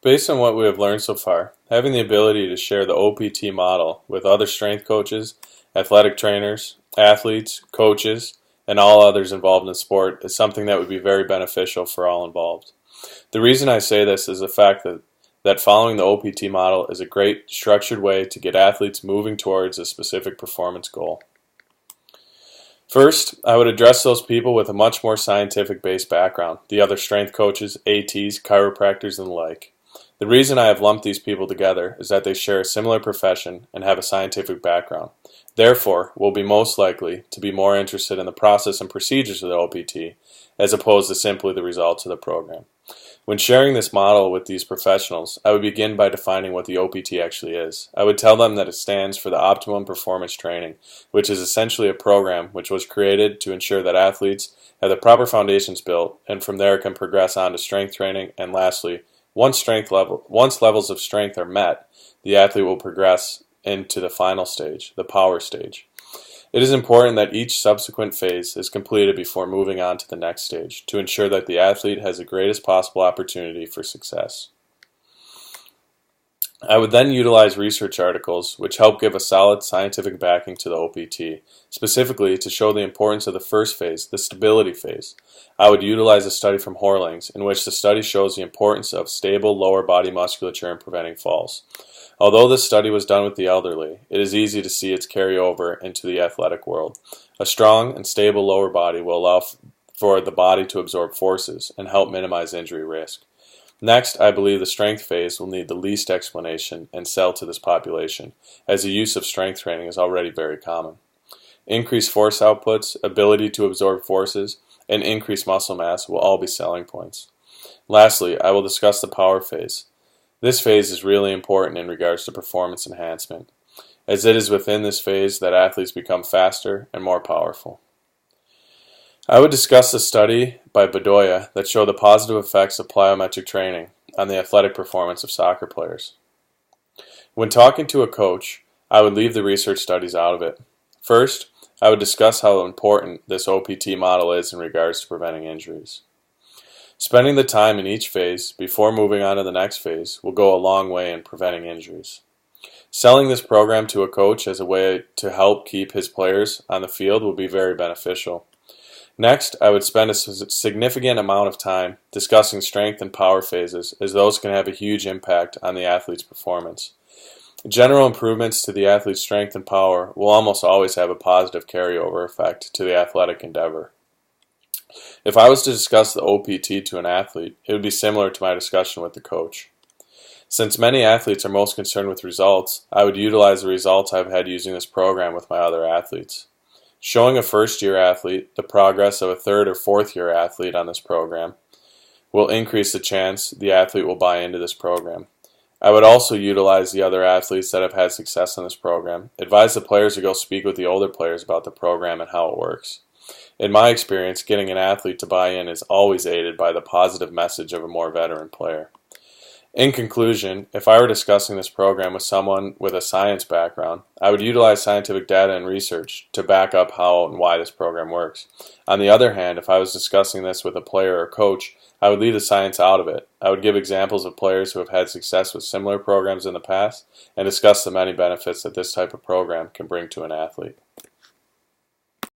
Based on what we have learned so far, having the ability to share the OPT model with other strength coaches, athletic trainers, athletes, coaches, and all others involved in sport is something that would be very beneficial for all involved. The reason I say this is the fact that following the OPT model is a great structured way to get athletes moving towards a specific performance goal. First, I would address those people with a much more scientific-based background, the other strength coaches, ATs, chiropractors, and the like. The reason I have lumped these people together is that they share a similar profession and have a scientific background. Therefore, will be most likely to be more interested in the process and procedures of the OPT as opposed to simply the results of the program. When sharing this model with these professionals, I would begin by defining what the OPT actually is. I would tell them that it stands for the Optimum Performance Training, which is essentially a program which was created to ensure that athletes have the proper foundations built and from there can progress on to strength training, and lastly, once levels of strength are met, the athlete will progress into the final stage, the power stage. It is important that each subsequent phase is completed before moving on to the next stage to ensure that the athlete has the greatest possible opportunity for success. I would then utilize research articles which help give a solid scientific backing to the OPT, specifically to show the importance of the first phase, the stability phase. I would utilize a study from Horlings in which the study shows the importance of stable lower body musculature in preventing falls. Although this study was done with the elderly, it is easy to see its carryover into the athletic world. A strong and stable lower body will allow for the body to absorb forces and help minimize injury risk. Next, I believe the strength phase will need the least explanation and sell to this population, as the use of strength training is already very common. Increased force outputs, ability to absorb forces, and increased muscle mass will all be selling points. Lastly, I will discuss the power phase. This phase is really important in regards to performance enhancement, as it is within this phase that athletes become faster and more powerful. I would discuss the study by Bedoya that showed the positive effects of plyometric training on the athletic performance of soccer players. When talking to a coach, I would leave the research studies out of it. First, I would discuss how important this OPT model is in regards to preventing injuries. Spending the time in each phase before moving on to the next phase will go a long way in preventing injuries. Selling this program to a coach as a way to help keep his players on the field will be very beneficial. Next, I would spend a significant amount of time discussing strength and power phases, as those can have a huge impact on the athlete's performance. General improvements to the athlete's strength and power will almost always have a positive carryover effect to the athletic endeavor. If I was to discuss the OPT to an athlete, it would be similar to my discussion with the coach. Since many athletes are most concerned with results, I would utilize the results I've had using this program with my other athletes. Showing a first-year athlete the progress of a third or fourth-year athlete on this program will increase the chance the athlete will buy into this program. I would also utilize the other athletes that have had success in this program, advise the players to go speak with the older players about the program and how it works. In my experience, getting an athlete to buy in is always aided by the positive message of a more veteran player. In conclusion, if I were discussing this program with someone with a science background, I would utilize scientific data and research to back up how and why this program works. On the other hand, if I was discussing this with a player or coach, I would leave the science out of it. I would give examples of players who have had success with similar programs in the past and discuss the many benefits that this type of program can bring to an athlete.